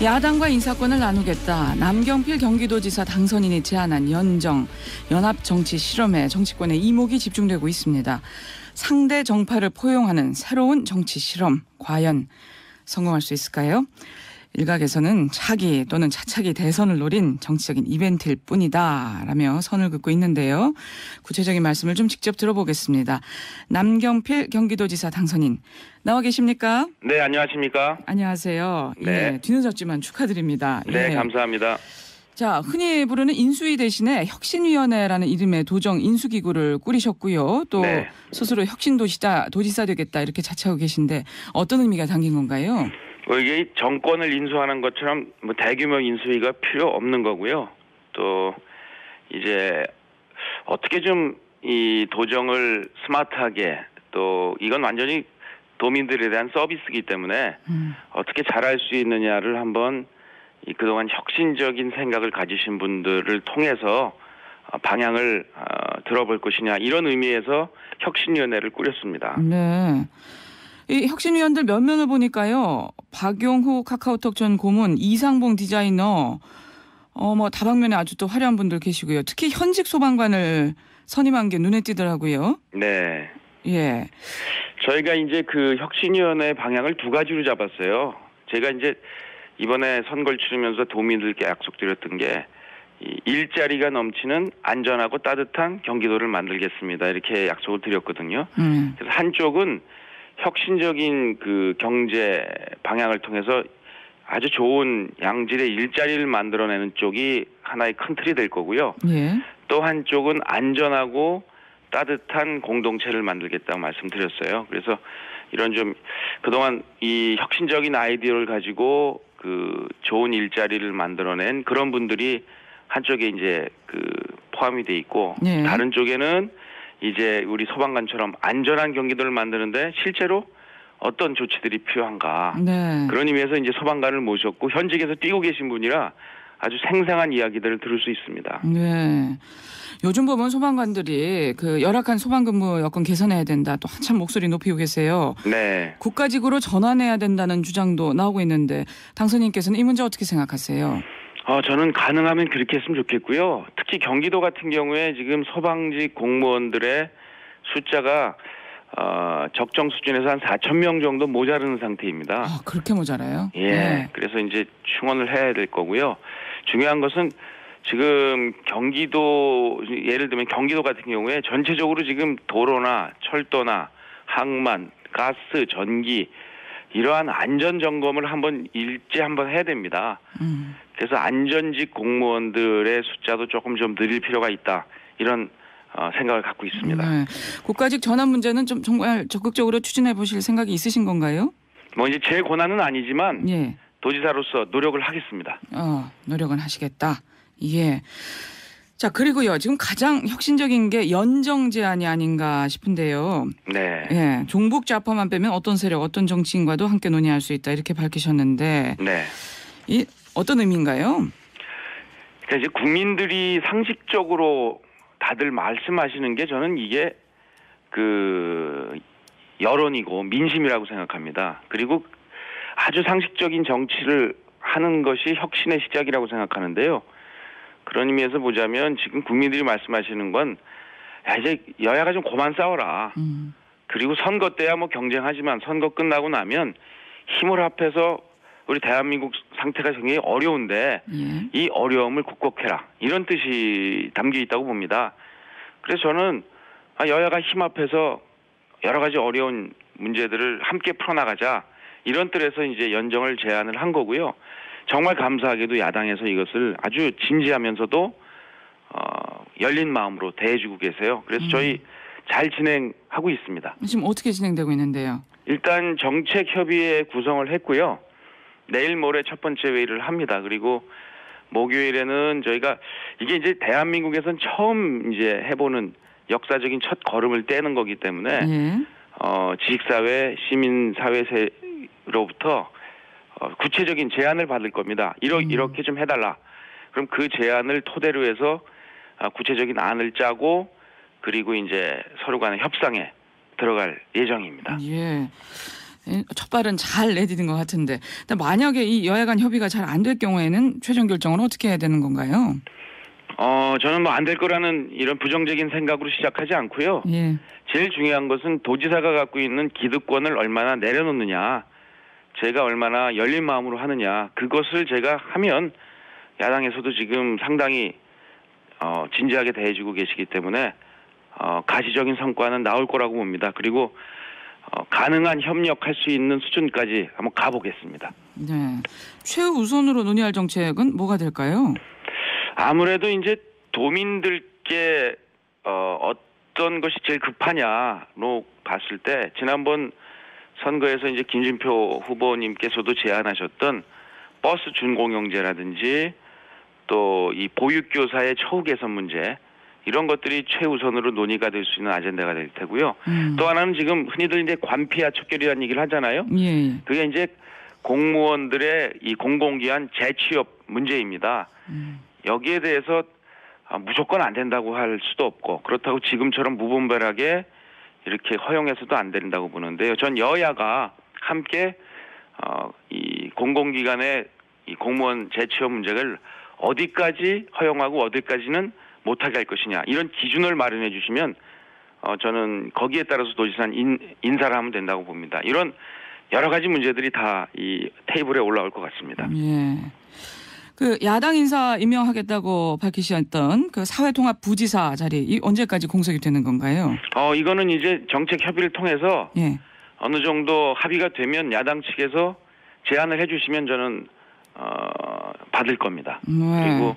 야당과 인사권을 나누겠다. 남경필 경기도지사 당선인이 제안한 연정, 연합정치 실험에 정치권의 이목이 집중되고 있습니다. 상대 정파를 포용하는 새로운 정치 실험, 과연 성공할 수 있을까요? 일각에서는 차기 또는 차차기 대선을 노린 정치적인 이벤트일 뿐이다 라며 선을 긋고 있는데요. 구체적인 말씀을 좀 직접 들어보겠습니다. 남경필 경기도지사 당선인 나와 계십니까? 네, 안녕하십니까? 안녕하세요. 네. 예, 뒤늦었지만 축하드립니다. 네, 예. 감사합니다. 자, 흔히 부르는 인수위 대신에 혁신위원회라는 이름의 도정 인수기구를 꾸리셨고요. 또 네. 스스로 혁신도지사 되겠다 이렇게 자처하고 계신데 어떤 의미가 담긴 건가요? 이게 정권을 인수하는 것처럼 대규모 인수위가 필요 없는 거고요. 또 이제 어떻게 좀 이 도정을 스마트하게, 또 이건 완전히 도민들에 대한 서비스이기 때문에 어떻게 잘할 수 있느냐를 한번 그동안 혁신적인 생각을 가지신 분들을 통해서 방향을 들어볼 것이냐, 이런 의미에서 혁신위원회를 꾸렸습니다. 네. 이 혁신위원들 몇 명을 보니까요. 박용후 카카오톡 전 고문, 이상봉 디자이너, 다방면에 아주 또 화려한 분들 계시고요. 특히 현직 소방관을 선임한 게 눈에 띄더라고요. 네. 예. 저희가 이제 그 혁신위원회 방향을 두 가지로 잡았어요. 제가 이제 이번에 선거를 치르면서 도민들께 약속드렸던 게 일자리가 넘치는 안전하고 따뜻한 경기도를 만들겠습니다, 이렇게 약속을 드렸거든요. 그래서 한쪽은 혁신적인 그 경제 방향을 통해서 아주 좋은 양질의 일자리를 만들어내는 쪽이 하나의 큰 틀이 될 거고요. 예. 또 한쪽은 안전하고 따뜻한 공동체를 만들겠다고 말씀드렸어요. 그래서 이런 좀 그동안 이 혁신적인 아이디어를 가지고 그 좋은 일자리를 만들어낸 그런 분들이 한쪽에 이제 그 포함이 돼 있고, 네. 다른 쪽에는 이제 우리 소방관처럼 안전한 경기도를 만드는데 실제로 어떤 조치들이 필요한가. 네. 그런 의미에서 이제 소방관을 모셨고 현직에서 뛰고 계신 분이라 아주 생생한 이야기들을 들을 수 있습니다. 네. 요즘 보면 소방관들이 그 열악한 소방근무 여건 개선해야 된다. 또 한참 목소리 높이고 계세요. 네. 국가직으로 전환해야 된다는 주장도 나오고 있는데 당선인께서는 이 문제 어떻게 생각하세요? 저는 가능하면 그렇게 했으면 좋겠고요. 특히 경기도 같은 경우에 지금 소방직 공무원들의 숫자가 적정 수준에서 한 4,000명 정도 모자르는 상태입니다. 아, 그렇게 모자라요? 예. 네. 그래서 이제 충원을 해야 될 거고요. 중요한 것은 지금 경기도, 예를 들면 경기도 같은 경우에 전체적으로 지금 도로나 철도나 항만, 가스, 전기 이러한 안전 점검을 한번 해야 됩니다. 그래서 안전직 공무원들의 숫자도 조금 좀 늘릴 필요가 있다, 이런 생각을 갖고 있습니다. 네. 국가직 전환 문제는 좀 정말 적극적으로 추진해 보실 생각이 있으신 건가요? 이제 제 권한은 아니지만 예. 도지사로서 노력을 하겠습니다. 노력은 하시겠다. 예. 자, 그리고요. 지금 가장 혁신적인 게 연정 제안이 아닌가 싶은데요. 네. 예. 종북 좌파만 빼면 어떤 세력, 어떤 정치인과도 함께 논의할 수 있다, 이렇게 밝히셨는데. 네. 이 어떤 의미인가요? 그러니까 이제 국민들이 상식적으로 다들 말씀하시는 게, 저는 이게 그 여론이고 민심이라고 생각합니다. 그리고 아주 상식적인 정치를 하는 것이 혁신의 시작이라고 생각하는데요. 그런 의미에서 보자면 지금 국민들이 말씀하시는 건 이제 여야가 좀 그만 싸워라. 그리고 선거 때야 뭐 경쟁하지만 선거 끝나고 나면 힘을 합해서 우리 대한민국 상태가 굉장히 어려운데 예. 이 어려움을 극복해라, 이런 뜻이 담겨 있다고 봅니다. 그래서 저는 여야가 힘 합해서 여러 가지 어려운 문제들을 함께 풀어나가자, 이런 뜻에서 이제 연정을 제안을 한 거고요. 정말 감사하게도 야당에서 이것을 아주 진지하면서도 열린 마음으로 대해주고 계세요. 그래서 저희 잘 진행하고 있습니다. 지금 어떻게 진행되고 있는데요? 일단 정책협의회 구성을 했고요. 내일 모레 첫 번째 회의를 합니다. 그리고 목요일에는 저희가 이게 이제 대한민국에선 처음 이제 해보는 역사적인 첫 걸음을 떼는 거기 때문에 예. 지식사회, 시민사회로부터 구체적인 제안을 받을 겁니다. 이렇게 좀 해달라. 그럼 그 제안을 토대로 해서 구체적인 안을 짜고, 그리고 이제 서로 간의 협상에 들어갈 예정입니다. 예. 첫 발은 잘 내디딘 것 같은데, 근데 만약에 이 여야 간 협의가 잘 안 될 경우에는 최종 결정은 어떻게 해야 되는 건가요? 저는 뭐 안 될 거라는 이런 부정적인 생각으로 시작하지 않고요. 예. 제일 중요한 것은 도지사가 갖고 있는 기득권을 얼마나 내려놓느냐, 제가 얼마나 열린 마음으로 하느냐, 그것을 제가 하면 야당에서도 지금 상당히 진지하게 대해주고 계시기 때문에 가시적인 성과는 나올 거라고 봅니다. 그리고 가능한 협력할 수 있는 수준까지 한번 가보겠습니다. 네. 최우선으로 논의할 정책은 뭐가 될까요? 아무래도 이제 도민들께 어떤 것이 제일 급하냐로 봤을 때 지난번 선거에서 이제 김진표 후보님께서도 제안하셨던 버스 준공영제라든지 또 이 보육교사의 처우 개선 문제, 이런 것들이 최우선으로 논의가 될 수 있는 아젠다가 될 테고요. 또 하나는 지금 흔히들 이제 관피와 척결이라는 얘기를 하잖아요. 예. 그게 이제 공무원들의 이 공공기관 재취업 문제입니다. 여기에 대해서 무조건 안 된다고 할 수도 없고, 그렇다고 지금처럼 무분별하게 이렇게 허용해서도 안 된다고 보는데요. 전 여야가 함께 이 공공기관의 이 공무원 재취업 문제를 어디까지 허용하고 어디까지는 못하게 할 것이냐, 이런 기준을 마련해 주시면 저는 거기에 따라서 도지사는 인사를 하면 된다고 봅니다. 이런 여러 가지 문제들이 다 이 테이블에 올라올 것 같습니다. 예. 그 야당 인사 임명하겠다고 밝히셨던 그 사회통합 부지사 자리, 이 언제까지 공석이 되는 건가요? 이거는 이제 정책 협의를 통해서 예. 어느 정도 합의가 되면 야당 측에서 제안을 해주시면 저는 받을 겁니다. 그리고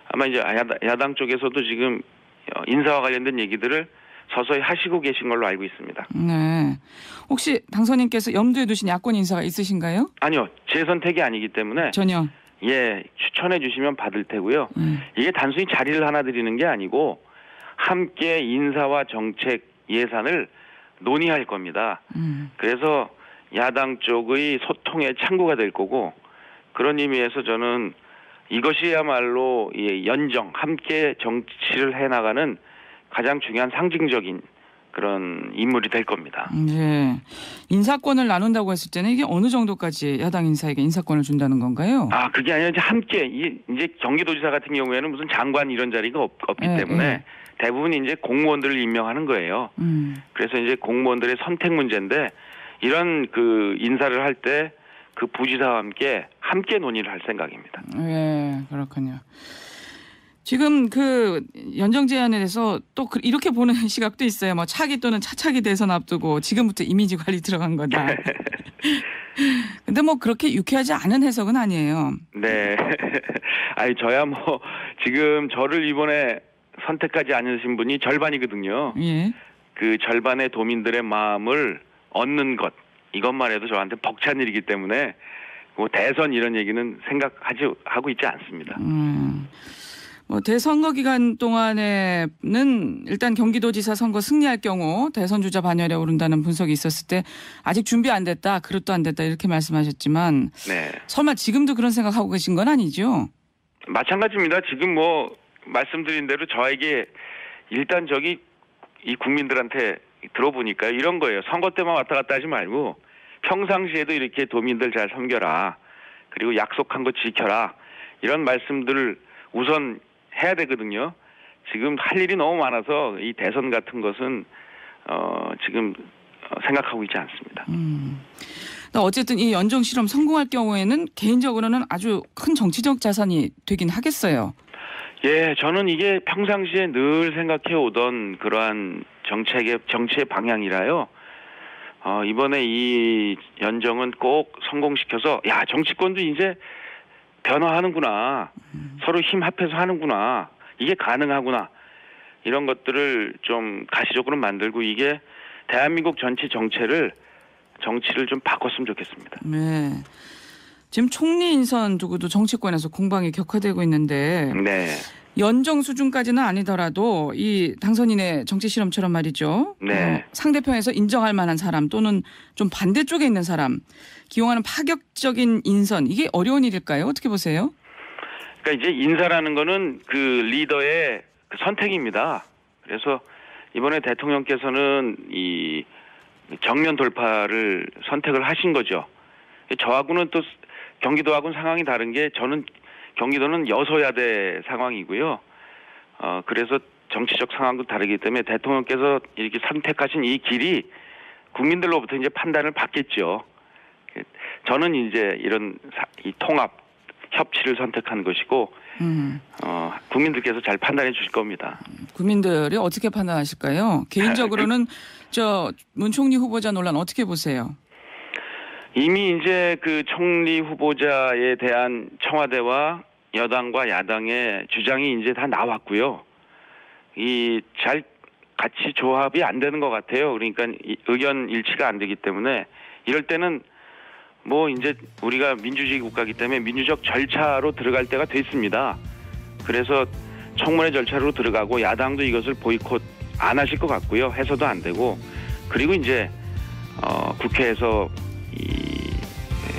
아마 이제 야당 쪽에서도 지금 인사와 관련된 얘기들을 서서히 하시고 계신 걸로 알고 있습니다. 네. 혹시 당선인께서 염두에 두신 야권 인사가 있으신가요? 아니요, 제 선택이 아니기 때문에 전혀. 예, 추천해 주시면 받을 테고요. 이게 단순히 자리를 하나 드리는 게 아니고 함께 인사와 정책 예산을 논의할 겁니다. 그래서 야당 쪽의 소통의 창구가 될 거고, 그런 의미에서 저는 이것이야말로 연정, 함께 정치를 해나가는 가장 중요한 상징적인 그런 인물이 될 겁니다. 네. 인사권을 나눈다고 했을 때는 이게 어느 정도까지 야당 인사에게 인사권을 준다는 건가요? 그게 아니라 이제 함께 이제 경기도지사 같은 경우에는 무슨 장관 이런 자리가 없기 때문에 대부분 이제 공무원들을 임명하는 거예요. 그래서 이제 공무원들의 선택 문제인데, 이런 그 인사를 할 때 그 부지사와 함께 논의를 할 생각입니다. 네, 그렇군요. 지금 그 연정 제안에 대해서 또 이렇게 보는 시각도 있어요. 뭐 차기 또는 차차기 대선 앞두고 지금부터 이미지 관리 들어간 거다. 근데 뭐 그렇게 유쾌하지 않은 해석은 아니에요. 네. 저야 뭐 지금 저를 이번에 선택하지 않으신 분이 절반이거든요. 예. 그 절반의 도민들의 마음을 얻는 것, 이것만 해도 저한테 벅찬 일이기 때문에 뭐 대선 이런 얘기는 하고 있지 않습니다. 뭐 대선거 기간 동안에는 일단 경기도지사 선거 승리할 경우 대선 주자 반열에 오른다는 분석이 있었을 때 아직 준비 안 됐다, 그릇도 안 됐다 이렇게 말씀하셨지만, 네. 설마 지금도 그런 생각하고 계신 건 아니죠? 마찬가지입니다. 지금 뭐 말씀드린 대로 저에게 일단 이 국민들한테 들어보니까 이런 거예요. 선거 때만 왔다 갔다 하지 말고 평상시에도 이렇게 도민들 잘 섬겨라, 그리고 약속한 거 지켜라, 이런 말씀들을 우선 해야 되거든요. 지금 할 일이 너무 많아서 이 대선 같은 것은 지금 생각하고 있지 않습니다. 어쨌든 이 연정 실험 성공할 경우에는 개인적으로는 아주 큰 정치적 자산이 되긴 하겠어요. 예, 저는 이게 평상시에 늘 생각해 오던 그러한 정치의 방향이라요. 이번에 이 연정은 꼭 성공시켜서 정치권도 이제 변화하는구나, 서로 힘 합해서 하는구나, 이게 가능하구나, 이런 것들을 좀 가시적으로 만들고 이게 대한민국 전체 정치를 좀 바꿨으면 좋겠습니다. 네. 지금 총리 인선 두고도 정치권에서 공방이 격화되고 있는데, 네. 연정 수준까지는 아니더라도 이 당선인의 정치 실험처럼 말이죠. 네. 상대편에서 인정할 만한 사람 또는 좀 반대쪽에 있는 사람 기용하는 파격적인 인선, 이게 어려운 일일까요? 어떻게 보세요? 그러니까 이제 인사라는 거는 그 리더의 그 선택입니다. 그래서 이번에 대통령께서는 정면 돌파를 선택을 하신 거죠. 저하고는 또 경기도하고는 상황이 다른 게 저는 경기도는 여소야대 상황이고요. 그래서 정치적 상황도 다르기 때문에 대통령께서 이렇게 선택하신 이 길이 국민들로부터 이제 판단을 받겠죠. 저는 이제 이런 이 통합, 협치를 선택한 것이고 국민들께서 잘 판단해 주실 겁니다. 국민들이 어떻게 판단하실까요? 개인적으로는 저 문 총리 후보자 논란 어떻게 보세요? 이미 이제 그 총리 후보자에 대한 청와대와 여당과 야당의 주장이 이제 다 나왔고요. 이 잘 같이 조합이 안 되는 것 같아요. 그러니까 의견 일치가 안 되기 때문에 이럴 때는 뭐 이제 우리가 민주주의 국가이기 때문에 민주적 절차로 들어갈 때가 됐습니다. 그래서 청문회 절차로 들어가고 야당도 이것을 보이콧 안 하실 것 같고요. 해서도 안 되고 그리고 이제 국회에서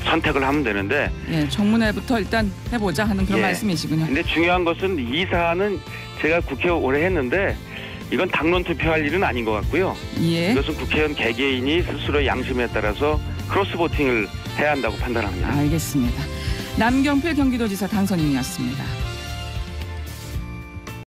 선택을 하면 되는데. 예, 청문회부터 일단 해보자 하는 그런 말씀이시군요. 근데 중요한 것은 이 사안은 제가 국회 오래 했는데 이건 당론 투표할 일은 아닌 것 같고요. 예. 이것은 국회의원 개개인이 스스로의 양심에 따라서 크로스보팅을 해야 한다고 판단합니다. 알겠습니다. 남경필 경기도지사 당선인이었습니다.